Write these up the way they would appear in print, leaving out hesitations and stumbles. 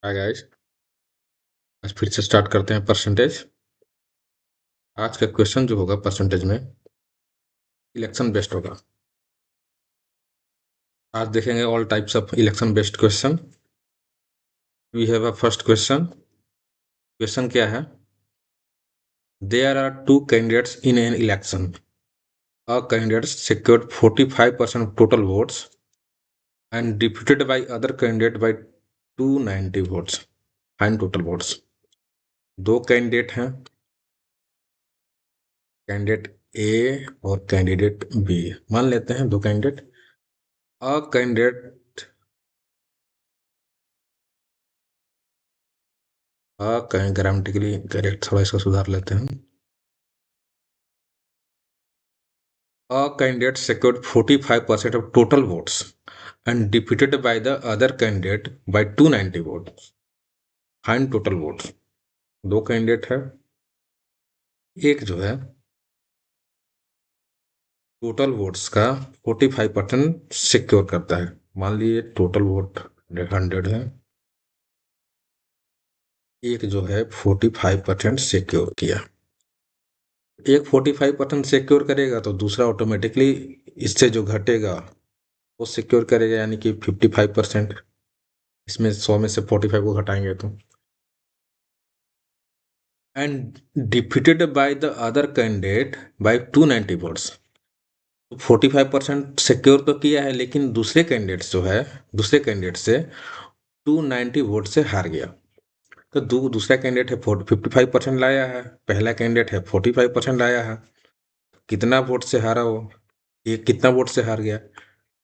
Hi guys. आज फिर से स्टार्ट करते हैं परसेंटेज। आज का क्वेश्चन जो होगा परसेंटेज में इलेक्शन बेस्ड होगा। आज देखेंगे all types of election based question. We have a first question. Question क्या है? There are two candidates in an election. A candidate secured 45% of total votes and defeated by other candidate by 290 votes. Find total votes. दो candidate हैं, candidate ए और candidate be. मान लेते हैं दो candidate. A candidate कहीं ग्रामेटिकली करेक्ट, थोड़ा इसको सुधार लेते हैं। A candidate secured 45% of total votes and defeated by the other candidate by 290 votes. Find total votes. दो कैंडिडेट है, एक जो है टोटल वोट्स का 45% सिक्योर करता है। मान लीजिए टोटल वोट 100 है, एक जो है 45% सिक्योर किया। एक 45% सिक्योर करेगा तो दूसरा ऑटोमेटिकली इससे जो घटेगा वो सिक्योर करेगा, यानी कि 55%। इसमें 100 में से 45 को घटाएंगे तो and defeated by the other candidate by 290 votes. 45% secure तो किया है, लेकिन दूसरे कैंडिडेट जो है दूसरे कैंडिडेट से 290 वोट से हार गया। तो दूसरा कैंडिडेट है 55% लाया है, पहला कैंडिडेट है 45% लाया है। कितना वोट से हारा वो? ये कितना वोट से हार गया?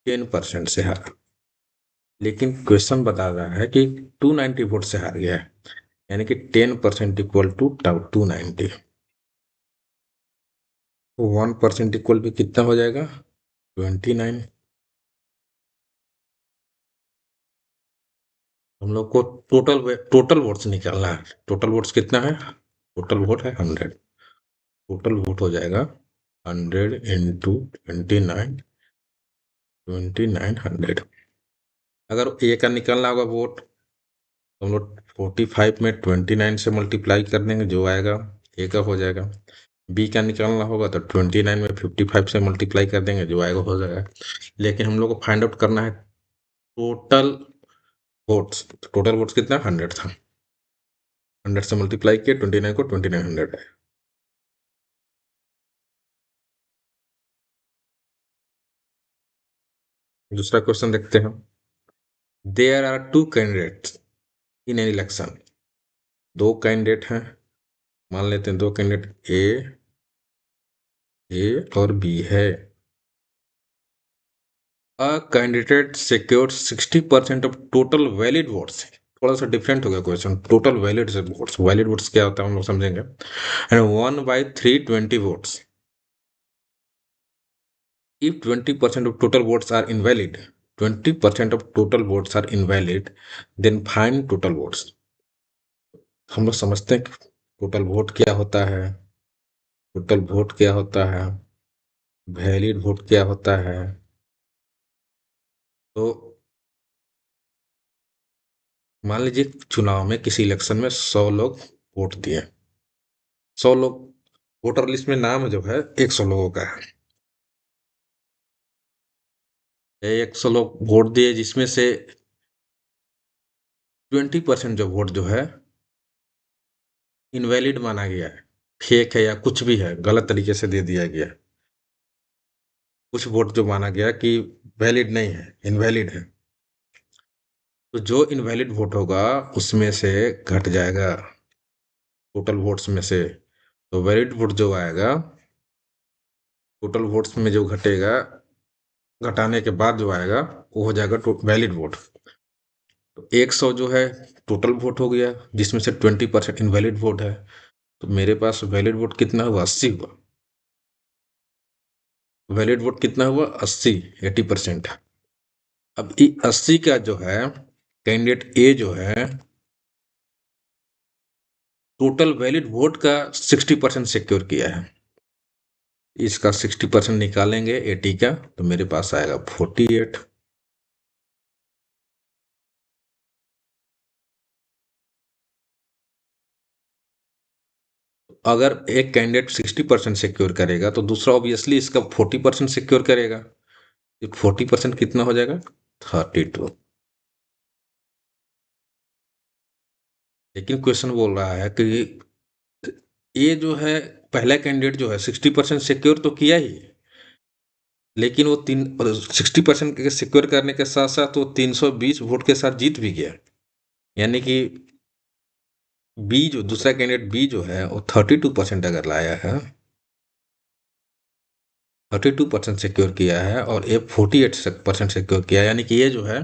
10% से हारा। लेकिन क्वेश्चन बता रहा है कि 290 वोट से हार गया है, यानी कि 10% इक्वल टू 290। 1% इक्वल भी कितना हो जाएगा? 29। हम लोग को टोटल वोट्स निकालना है। टोटल वोट्स कितना है? टोटल वोट है 100। टोटल वोट हो जाएगा 100 इंटू 29, 2900। अगर ए का निकालना होगा वोट तो हम लोग 45 में 29 से मल्टीप्लाई कर देंगे, जो आएगा ए का हो जाएगा। बी का निकालना होगा तो 29 में 55 से मल्टीप्लाई कर देंगे, जो आएगा हो जाएगा। लेकिन हम लोग को फाइंड आउट करना है टोटल वोट्स। टोटल वोट्स कितना? 100 था। 100 से मल्टीप्लाई किया 29 को, 2900 है। दूसरा क्वेश्चन देखते हैं। There are two candidates in an election. दो कैंडिडेट हैं, मान लेते हैं दो कैंडिडेट ए और बी है। A candidate secured 60% of total valid votes. थोड़ा सा डिफरेंट हो गया question. Total valid votes, valid votes क्या होता है हम लोग समझेंगे। And 1/320 votes. If 20% of total votes are invalid, 20% of total votes are invalid, then find total votes. हम लोग समझते हैं कि टोटल वोट क्या होता है, टोटल वोट क्या होता है, वैलिड वोट क्या होता है। तो मान लीजिए चुनाव में, किसी इलेक्शन में 100 लोग वोट दिए। 100 लोग, वोटर लिस्ट में नाम जो है 100 लोगों का है। 100 लोग वोट दिए, जिसमें से 20% जो वोट जो है इनवैलिड माना गया है, फेक है या कुछ भी है, गलत तरीके से दे दिया गया। कुछ वोट जो माना गया कि वैलिड नहीं है, इनवैलिड है। तो जो इनवैलिड वोट होगा उसमें से घट जाएगा टोटल वोट्स में से। तो वैलिड वोट जो आएगा, टोटल वोट्स में जो घटेगा, घटाने के बाद जो आएगा वो हो जाएगा वैलिड वोट। तो 100 जो है टोटल वोट हो गया, जिसमें से 20% इनवैलिड वोट है। तो मेरे पास वैलिड वोट कितना हुआ? 80 हुआ। वैलिड वोट कितना हुआ? 80, 80%। अब 80 का जो है कैंडिडेट ए जो है टोटल वैलिड वोट का 60% सिक्योर किया है। इसका 60% निकालेंगे 80 का, तो मेरे पास आएगा 48। अगर एक कैंडिडेट 60% सिक्योर करेगा तो दूसरा ऑब्वियसली इसका 40% सिक्योर करेगा। 40% कितना हो जाएगा? 32। लेकिन क्वेश्चन बोल रहा है कि ये जो है पहला कैंडिडेट जो है 60% सिक्योर तो किया ही, लेकिन वो 60% के सिक्योर करने के साथ साथ वो 320 वोट के साथ जीत भी गया। यानी कि बी जो दूसरा कैंडिडेट बी जो है वो 32% अगर लाया है, 32% सिक्योर किया है और ए 48% सिक्योर किया है, यानी कि ये जो है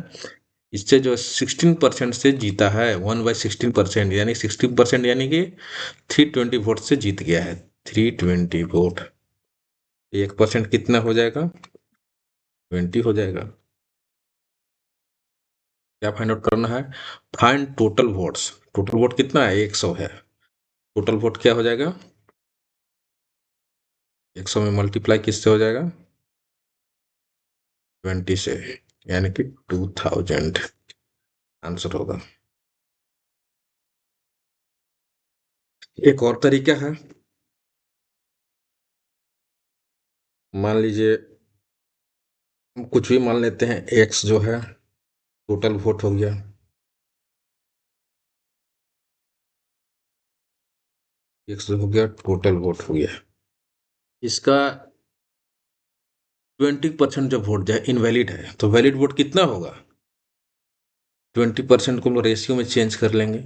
इससे जो 16% से जीता है, 1/16%, यानी 16% यानी कि 320 वोट से जीत गया है। 320 वोट, 1% कितना हो जाएगा? 20 हो जाएगा। क्या फाइंड आउट करना है? Find total votes. Total vote कितना है? 100 है। टोटल वोट क्या हो जाएगा? 100 में मल्टीप्लाई किससे हो जाएगा? 20 से, यानी कि 2000 आंसर होगा। एक और तरीका है, मान लीजिए हम कुछ भी मान लेते हैं, एक्स जो है टोटल वोट हो गया, एक्स हो गया टोटल वोट हो गया। इसका 20% जब वोट जाए इनवैलिड है तो वैलिड वोट कितना होगा? 20% को हम रेशियो में चेंज कर लेंगे,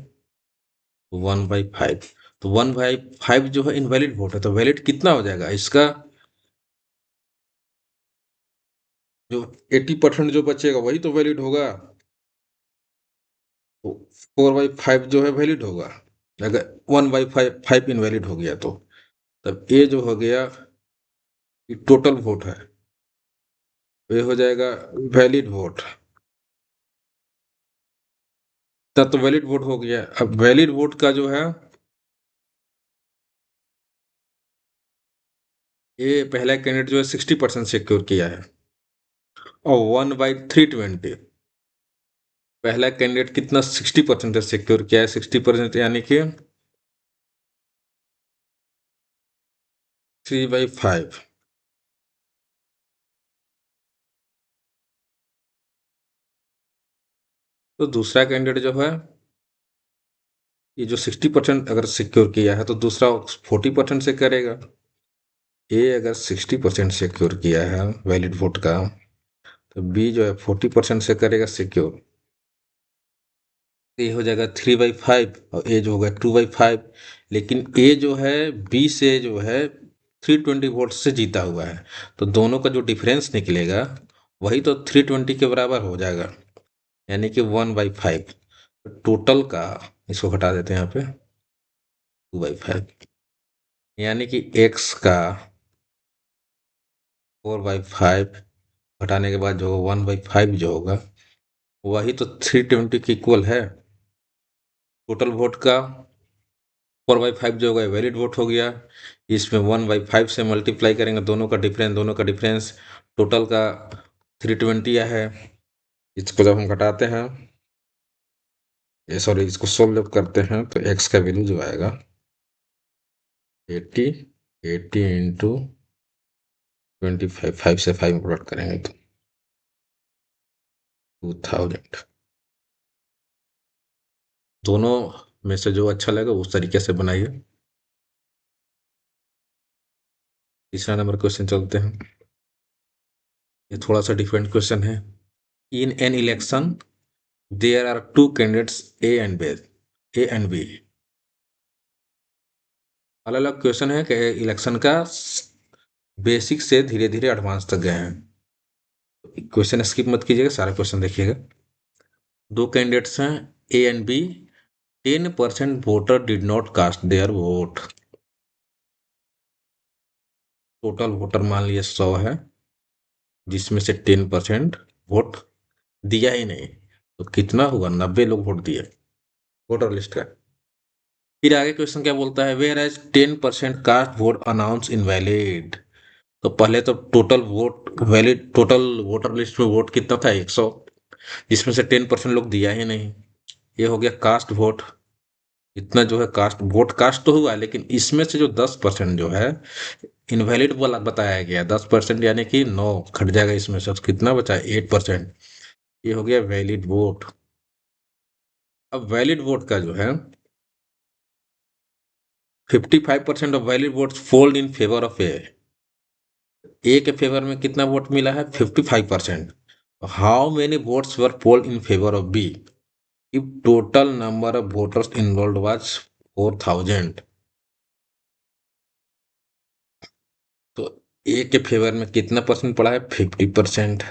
1/5। तो 1/5 जो है इनवैलिड वोट है, तो वैलिड कितना हो जाएगा इसका? जो 80% जो बचेगा वही तो वैलिड होगा। 4/5 जो है वैलिड होगा। अगर 1/5 इनवैलिड हो गया तो तब ये जो हो गया ये टोटल वोट है, ये हो जाएगा वैलिड वोट। तब तो वैलिड वोट हो गया। अब वैलिड वोट का जो है ये पहला कैंडिडेट जो है 60% सिक्योर किया है और 1/320 पहला कैंडिडेट कितना 60% सिक्योर किया है, 60% यानी कि 3/5। तो दूसरा कैंडिडेट जो है ये जो 60% अगर सिक्योर किया है तो दूसरा 40% से करेगा। ए अगर 60% सिक्योर किया है वैलिड वोट का तो बी जो है 40% से करेगा सिक्योर। ए हो जाएगा 3/5 और ए जो होगा 2/5। लेकिन ए जो है बी से जो है 320 वोट से जीता हुआ है, तो दोनों का जो डिफरेंस निकलेगा वही तो 320 के बराबर हो जाएगा, यानी कि 1/5। टोटल का इसको घटा देते हैं यहाँ पे 2/5, यानी कि एक्स का 4/5 घटाने के बाद जो 1/5 जो होगा वही तो 320 के इक्वल है। टोटल वोट का 4/5 जो होगा वैलिड वोट हो गया, इसमें 1/5 से मल्टीप्लाई करेंगे, दोनों का डिफरेंस टोटल का 320 है। इसको जब हम घटाते हैं, ये सॉरी इसको सोल्व करते हैं तो एक्स का वैल्यू जो आएगा 80, 80 इंटू 25, 5 से 5 प्लॉट करेंगे तो 2000। दोनों में से जो अच्छा लगे उस तरीके से बनाइए। तीसरा नंबर क्वेश्चन चलते हैं, ये थोड़ा सा डिफरेंट क्वेश्चन है। In an election there are two candidates A and B. अलग अलग क्वेश्चन है कि इलेक्शन का बेसिक से धीरे धीरे एडवांस तक गए हैं। क्वेश्चन स्किप मत कीजिएगा, सारा क्वेश्चन देखिएगा। दो कैंडिडेट्स हैं A and B, 10% voter did not cast their vote. Total voter मान लिए 100 है, जिसमें से 10% वोट दिया ही नहीं, तो कितना हुआ? 90 लोग वोट दिए वोटर लिस्ट का। फिर आगे क्वेश्चन क्या बोलता है? Whereas 10% cast vote announce invalid. तो पहले तो total vote valid, total voter list में वोट कितना था? 100, जिसमें से 10% लोग दिया ही नहीं, ये हो गया कास्ट वोट। इतना जो है कास्ट, वोट कास्ट तो हुआ, लेकिन इसमें से जो 10% जो है इनवैलिड वाला बताया गया, 10% यानी कि 9 घट जाएगा इसमें से, तो कितना बचा? 8%। ये हो गया वैलिड वोट। अब वैलिड वोट का जो है 55% of valid votes polled in favour of A के फेवर में कितना वोट मिला है? 55%। How many votes were poll in favour of B if total number of voters involve was 4000? तो ए के फेवर में कितना परसेंट पड़ा है? 50%।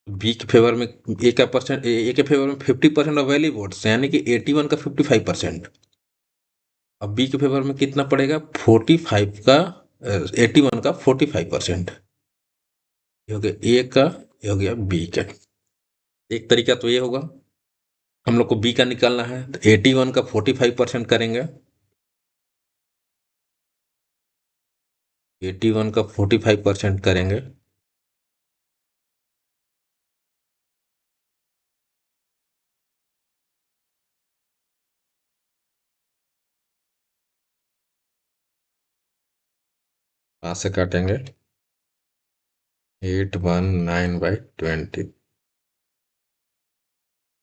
बी के फेवर में ए का परसेंट, ए के फेवर में 50% ऑफ वैलिड वोट्स, यानी कि 81 का 55%। अब बी के फेवर में कितना पड़ेगा? 45 का 81 का 45%। ये हो गया ए का, ये हो गया बी का। एक तरीका तो ये होगा, हम लोग को बी का निकालना है, तो 81 का 45% करेंगे। 81 का 45% करेंगे, वहां से काटेंगे 819/20।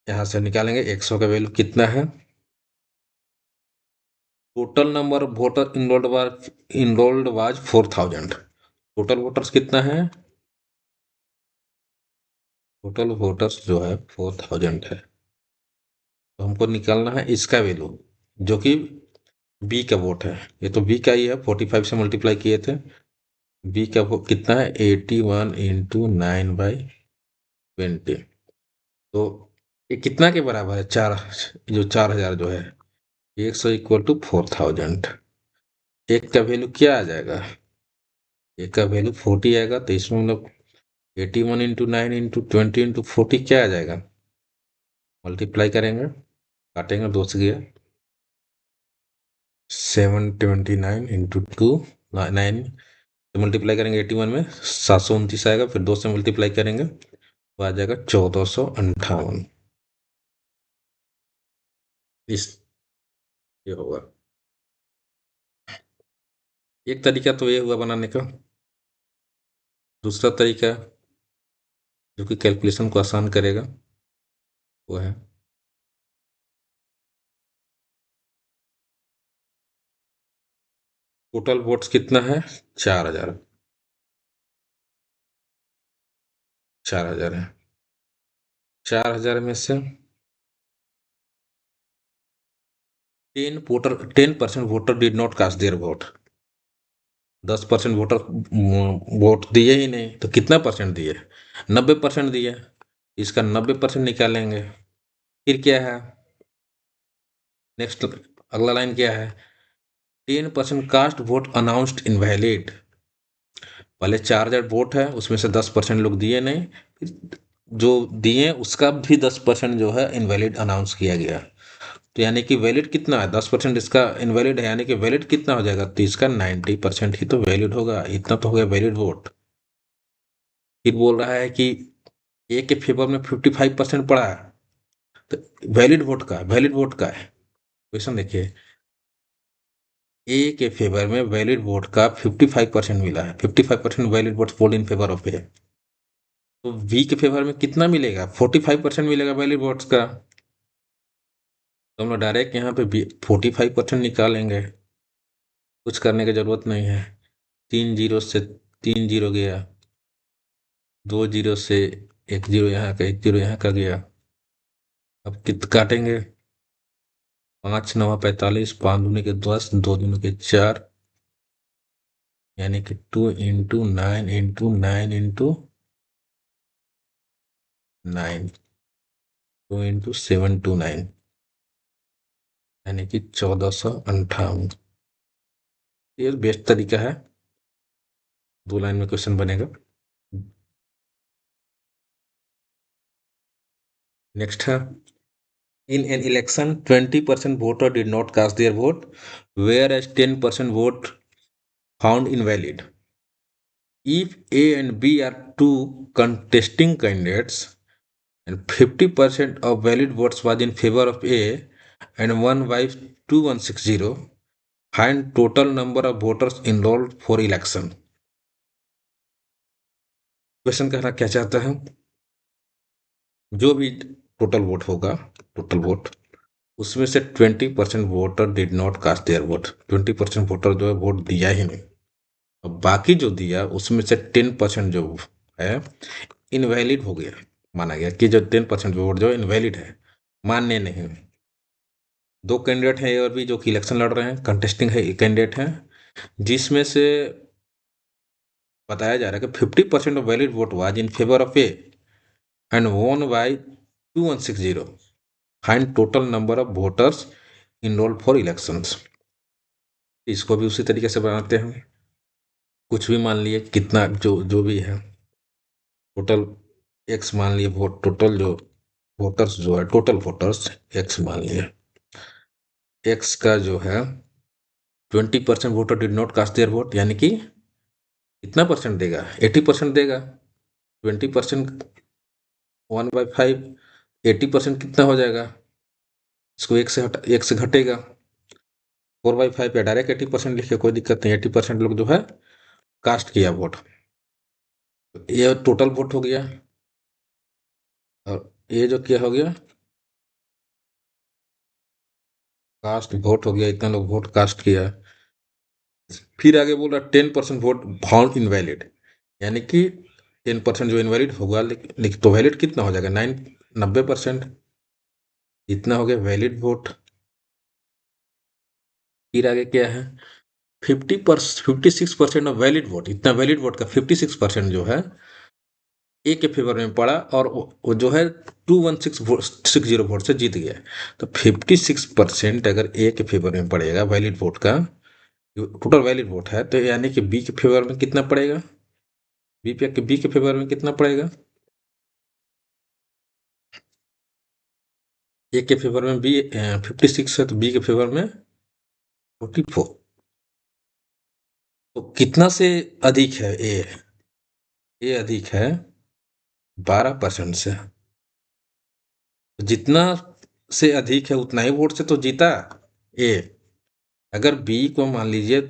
यहाँ से निकालेंगे 100 का वैल्यू कितना है? Total number of voter enrolled was 4000। Total voters कितना है? टोटल वोटर्स जो है 4000 है। तो हमको निकालना है इसका वैल्यू, जो कि बी का वोट है। ये तो बी का ही है, 45 से मल्टीप्लाई किए थे। बी का वो कितना है? 81 इंटू 9/20। तो ये कितना के बराबर है? 4, जो 4000 जो है, 100 इक्वल टू 4000। एक का वैल्यू क्या आ जाएगा? एक का वैल्यू 40 आएगा, तो इसमें हम लोग 81 इंटू 9 इंटू 20 इंटू 40 क्या आ जाएगा? मल्टीप्लाई करेंगे, काटेंगे 2 से गया, 729 इंटू 2, 9 से मल्टीप्लाई करेंगे 81 में 729 आएगा, फिर 2 से मल्टीप्लाई करेंगे तो आ जाएगा 1458। इस ये होगा। एक तरीका तो ये हुआ बनाने का। दूसरा तरीका जो कि कैलकुलेशन को आसान करेगा, वो है टोटल वोट्स कितना है? 4000। 4000 है। 4000 में से 10% voter did not cast their vote. 10% voter vote दिए ही नहीं, तो कितना परसेंट दिए? 90% दिए। इसका 90% निकालेंगे। फिर क्या है? नेक्स्ट अगला लाइन क्या है? 10% कास्ट वोट अनाउंस्ड इनवैलिड। पहले 4000 वोट है, उसमें से 10% लोग दिए नहीं, फिर जो दिए उसका भी 10% जो है इनवैलिड अनाउंस किया गया। तो यानी कि वैलिड कितना है? 10% इसका इनवैलिड है, यानी कि वैलिड कितना हो जाएगा? तो इसका 90% ही तो वैलिड होगा। इतना तो हो गया वैलिड वोट। फिर बोल रहा है कि ए के फेवर में 55% पड़ा है, तो वैलिड वोट का है क्वेश्चन। देखिए, ए के फेवर में वैलिड वोट का 55% मिला है, 55% valid vote poll in favour of A. तो बी के फेवर में कितना मिलेगा? 45% मिलेगा वैलिड वोट्स का। तो हम लोग डायरेक्ट यहाँ पे 45% निकालेंगे, कुछ करने की जरूरत नहीं है। 3 जीरो से 3 जीरो गया, 2 जीरो से 1 जीरो यहाँ का, 1 जीरो यहाँ का गया। अब कित काटेंगे? 5 9 45, 5 दूनी के 10, 2 दूनी के 4, यानी कि 2 इंटू 9 इंटू 9 इंटू 9, 2 इंटू 729, यानी कि 1458। ये बेस्ट तरीका है, 2 लाइन में क्वेश्चन बनेगा। नेक्स्ट है, in an election 20% voter did not cast their vote, whereas 10% vote found invalid. If A and B are two contesting candidates and 50% of valid votes was in favor of A and 1/2160, find total number of voters enrolled for election. Question कहना क्या चाहता है, जो भी total vote होगा, total vote, उसमें से 20% voter did not cast their vote, 20% voter जो है वोट दिया ही नहीं, और बाकी जो दिया उसमें से 10% जो है इनवैलिड हो गया, माना गया कि जो 10% वोट जो इनवैलिड है, मान्य नहीं। दो कैंडिडेट हैं ए और बी जो कि इलेक्शन लड़ रहे हैं, कंटेस्टिंग है कैंडिडेट हैं, जिसमें से बताया जा रहा है कि 50% of valid vote was in favour of A and won by 2160, find total number of voters enrolled for elections. इसको भी उसी तरीके से बनाते हैं, कुछ भी मान लिए कितना जो जो भी है, टोटल एक्स मान लिए वोट, टोटल जो वोटर्स जो है, टोटल वोटर्स एक्स मान लिए, एक्स का जो है 20% voter did not cast their vote, यानी कि कितना परसेंट देगा, 80% देगा। 20% 1/5, 80% कितना हो जाएगा, इसको एक से घटेगा, 4/5 या डायरेक्ट 80% लिखे, कोई दिक्कत नहीं, 80% लोग जो है कास्ट किया वोट, ये टोटल वोट हो गया, और ये जो क्या हो गया, कास्ट वोट हो गया, इतना लोग वोट कास्ट किया। फिर आगे बोल रहा 10% वोट फाउंड इनवैलिड, यानी कि 10% जो इनवैलिड होगा, लेकिन तो वैलिड कितना हो जाएगा, 90%, इतना हो गया वैलिड वोट। फिर आगे क्या है, 56% ऑफ वैलिड वोट, इतना वैलिड वोट का 56% जो है ए के फेवर में पड़ा, और वो जो है 21660 वोट से जीत गया। तो 56% अगर ए के फेवर में पड़ेगा वैलिड वोट का, टोटल वैलिड वोट है, तो यानी कि बी के फेवर में कितना पड़ेगा, बी के फेवर में कितना पड़ेगा, ए के फेवर में बी 56 है, तो बी के फेवर में 44, तो कितना से अधिक है ए अधिक है 12% से, जितना से अधिक है उतना ही वोट से तो जीता ए। अगर बी को मान लीजिए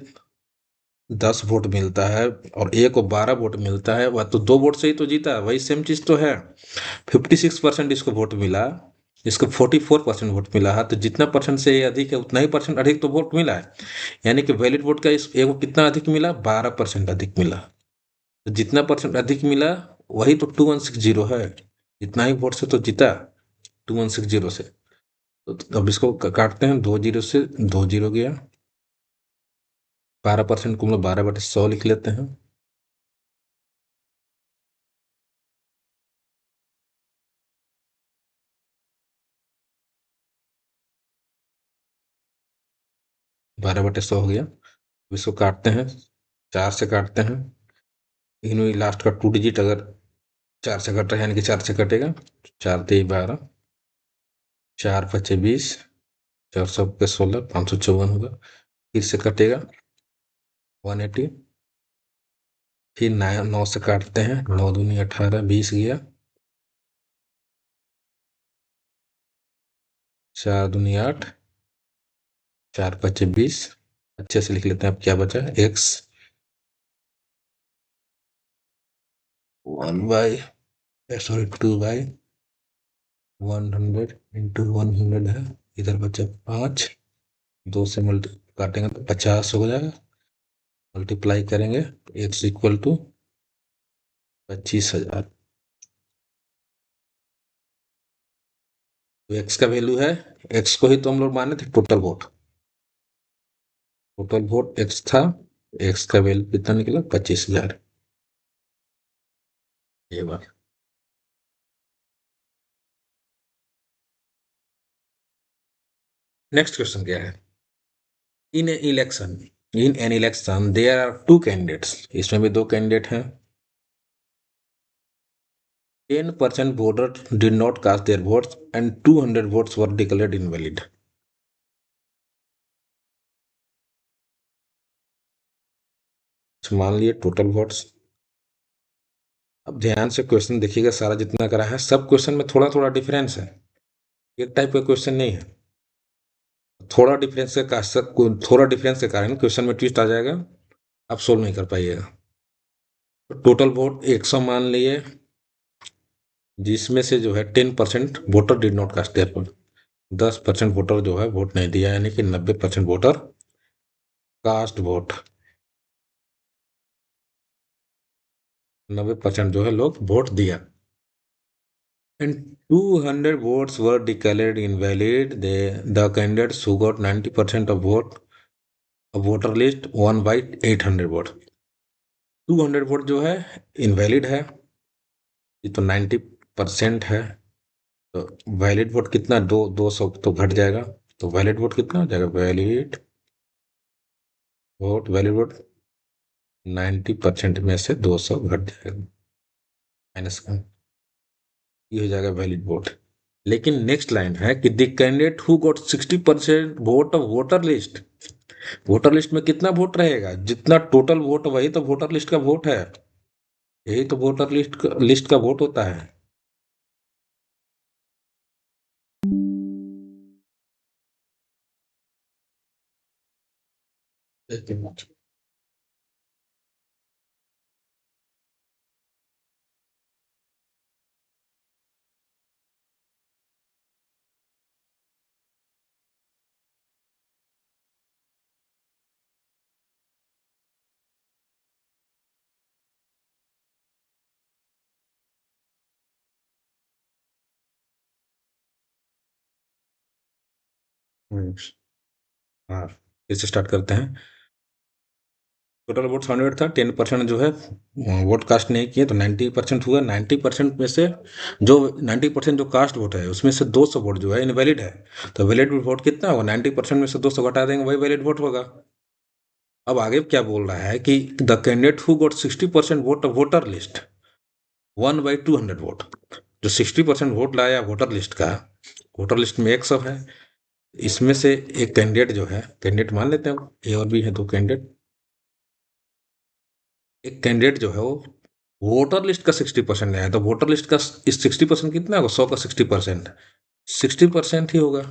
10 वोट मिलता है और ए को 12 वोट मिलता है, वह तो 2 वोट से ही तो जीता, वही सेम चीज तो है। 56% इसको वोट मिला, इसको 44% वोट मिला है, तो जितना परसेंट से ये अधिक है उतना ही परसेंट अधिक तो वोट मिला है, यानी कि वैलिड वोट का इस ए को कितना अधिक मिला, 12% अधिक मिला। तो जितना परसेंट अधिक मिला वही तो 2160 है, इतना ही वोट से तो जीता 2160 से। तो अब इसको काटते हैं, 2 जीरो से 2 जीरो गया, 12% को हम लोग 12/100 लिख लेते हैं, 12/100 हो गया। अब इसको काटते हैं, 4 से काटते हैं, तीनों लास्ट का 2 डिजिट अगर 4 से कट रहा है, यानी कि 4 से कटेगा, 4 तेई 12, 4 पचे 20, 400 के 16, 554 होगा, फिर से कटेगा 180, फिर 9 से काटते हैं, 9 दूनी 18, 20 गया, 4 दूनी 8, 4 पचे 20, अच्छे से लिख लेते हैं, अब क्या बचा, एक्स 2/100 इंटू 100 है, इधर बचा 5, 2 से काटेंगे तो 50 हो जाएगा, मल्टीप्लाई करेंगे, एक्स इक्वल टू 25,000। तो एक्स का वैल्यू है, एक्स को ही तो हम लोग माने थे total vote, total vote X था, एक्स का वैल्यू कितना निकला, 25,000। ये बात, नेक्स्ट क्वेश्चन क्या है, in election, in an election there are 2 candidates, इसमें भी 2 कैंडिडेट हैं, 10% voters did not cast their votes and 200 votes were declared invalid। मान लिए टोटल वोट्स। अब ध्यान से क्वेश्चन देखिएगा, सारा जितना करा है सब क्वेश्चन में थोड़ा थोड़ा डिफरेंस है, एक टाइप का क्वेश्चन नहीं है। थोड़ा डिफरेंस थोड़ा डिफरेंस के कारण क्वेश्चन में ट्विस्ट आ जाएगा, आप सोल्व नहीं कर पाइएगा। तो टोटल वोट 100 मान लिए, जिसमें से जो है 10% voter did not cast their vote, 10% voter जो है वोट नहीं दिया, यानी कि 90% वोटर कास्ट वोट, 90% जो है लोग वोट दिया। And 200 votes were declared invalid. The candidates who got 90% of voter list won by 800 vote. 200 vote जो है इनवैलिड है, ये तो 90% है, तो वैलिड वोट कितना, 200 तो घट जाएगा, तो वैलिड वोट कितना हो जाएगा, वैलिड वोट 90% में से 200 घट जाएगा, माइनस का, ये हो जाएगा वैलिड वोट। लेकिन नेक्स्ट लाइन है कि the candidate who got 60% vote of voter list, voter list में कितना वोट रहेगा, जितना टोटल वोट वही तो वोटर लिस्ट का वोट है, यही तो वोटर लिस्ट का वोट होता है। एक मिनट। हाँ, फिर से स्टार्ट करते हैं। टोटल वोट 100 था, 10% जो है वोट कास्ट नहीं किए, तो 90% हुआ। 90% में से जो 90% जो कास्ट वोट है उसमें से 200 वोट जो है इनवैलिड है, तो वैलिड वोट कितना होगा, 90% में से 200 घटा देंगे, वही वैलिड वोट होगा। अब आगे क्या बोल रहा है कि the candidate who got 60% vote of voter list one by 200 vote, जो 60% वोट लाया वोटर लिस्ट का, वोटर लिस्ट में 100 है, इसमें से एक कैंडिडेट जो है, कैंडिडेट मान लेते हैं ए और बी है दो कैंडिडेट, एक कैंडिडेट जो है वो वोटर लिस्ट का 60% लाया, तो वोटर लिस्ट का इस 60% कितना होगा, 100 का 60% 60% ही होगा।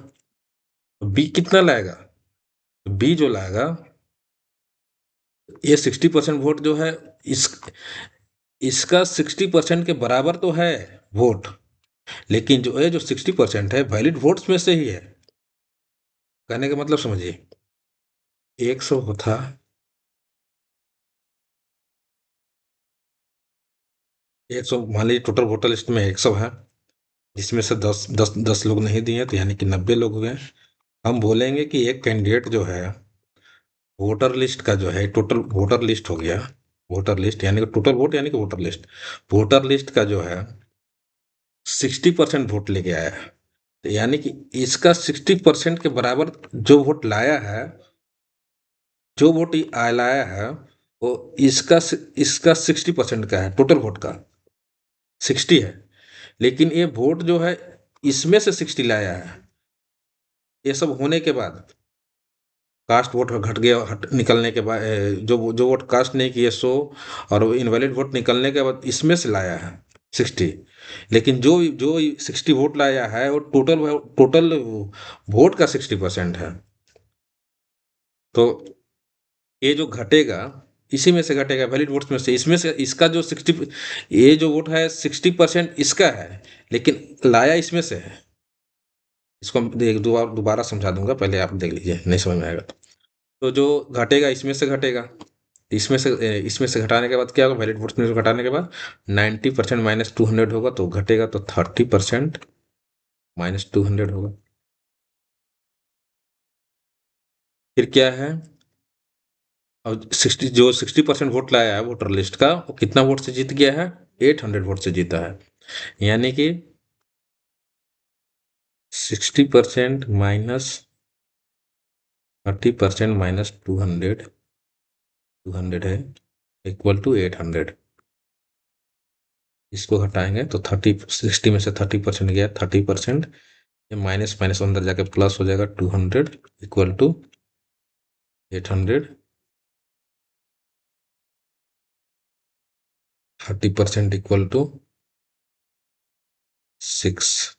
बी कितना लाएगा, बी जो लाएगा, ये 60% वोट जो है, इस इसका 60% के बराबर तो है वोट, लेकिन जो ये जो 60% है वैलिड वोट्स में से ही है। कहने का मतलब समझिए, 100 था, 100 मान लीजिए टोटल वोटर लिस्ट में 100 है, जिसमें से 10 लोग नहीं दिए, तो यानी कि 90 लोग हुए। हम बोलेंगे कि एक कैंडिडेट जो है वोटर लिस्ट का जो है, टोटल वोटर लिस्ट हो गया, वोटर लिस्ट यानी कि टोटल वोट यानी कि वोटर लिस्ट, वोटर लिस्ट का जो है 60% वोट लेके आया है, तो यानी कि इसका 60% के बराबर जो वोट लाया है, जो वोट लाया है वो इसका 60% का है, टोटल वोट का 60 है, लेकिन ये वोट जो है इसमें से 60 लाया है। ये सब होने के बाद कास्ट वोट घट गया, निकलने के बाद जो जो वोट कास्ट नहीं किए 100, और इनवैलिड वोट निकलने के बाद इसमें से लाया है 60, लेकिन जो जो 60 वोट लाया है वो टोटल वोट का 60% है, तो ये जो घटेगा इसी में से घटेगा, वैलिड वोट्स में से, इसमें से इसका जो 60, ये जो वोट है 60% इसका है, लेकिन लाया इसमें से है। इसको हम दोबारा समझा दूंगा, पहले आप देख लीजिए, नहीं समझ में आएगा तो जो घटेगा इसमें से घटेगा, इसमें से घटाने के बाद क्या होगा, वैलिड वोट्स में से घटाने के बाद 90% माइनस 200 होगा, तो घटेगा, तो 30% माइनस 200 होगा। फिर क्या है, अब 60% वोट लाया है वोटर लिस्ट का, वो कितना वोट से जीत गया है, 800 वोट से जीता है, यानी कि 60% माइनस 30% माइनस 200 है इक्वल टू 800। इसको घटाएंगे तो 60 में से 30% गया, 30%, ये माइनस माइनस अंदर जाके प्लस हो जाएगा, 200 इक्वल टू 800, 30% इक्वल टू 6,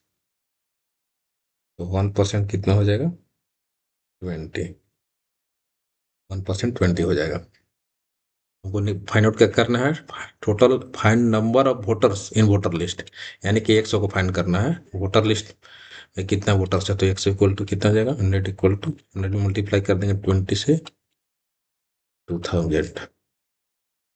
तो 1% कितना हो जाएगा, 20, 1% 20 हो जाएगा। हमको फाइंड आउट क्या करना है? Total find number of voters in voter list, यानी कि 100 को फाइंड करना है। वोटर लिस्ट में कितना वोटर्स है, तो 100 इक्वल टू कितना जाएगा? 100 इक्वल टू 100 मल्टीप्लाई कर देंगे 20 से 2000।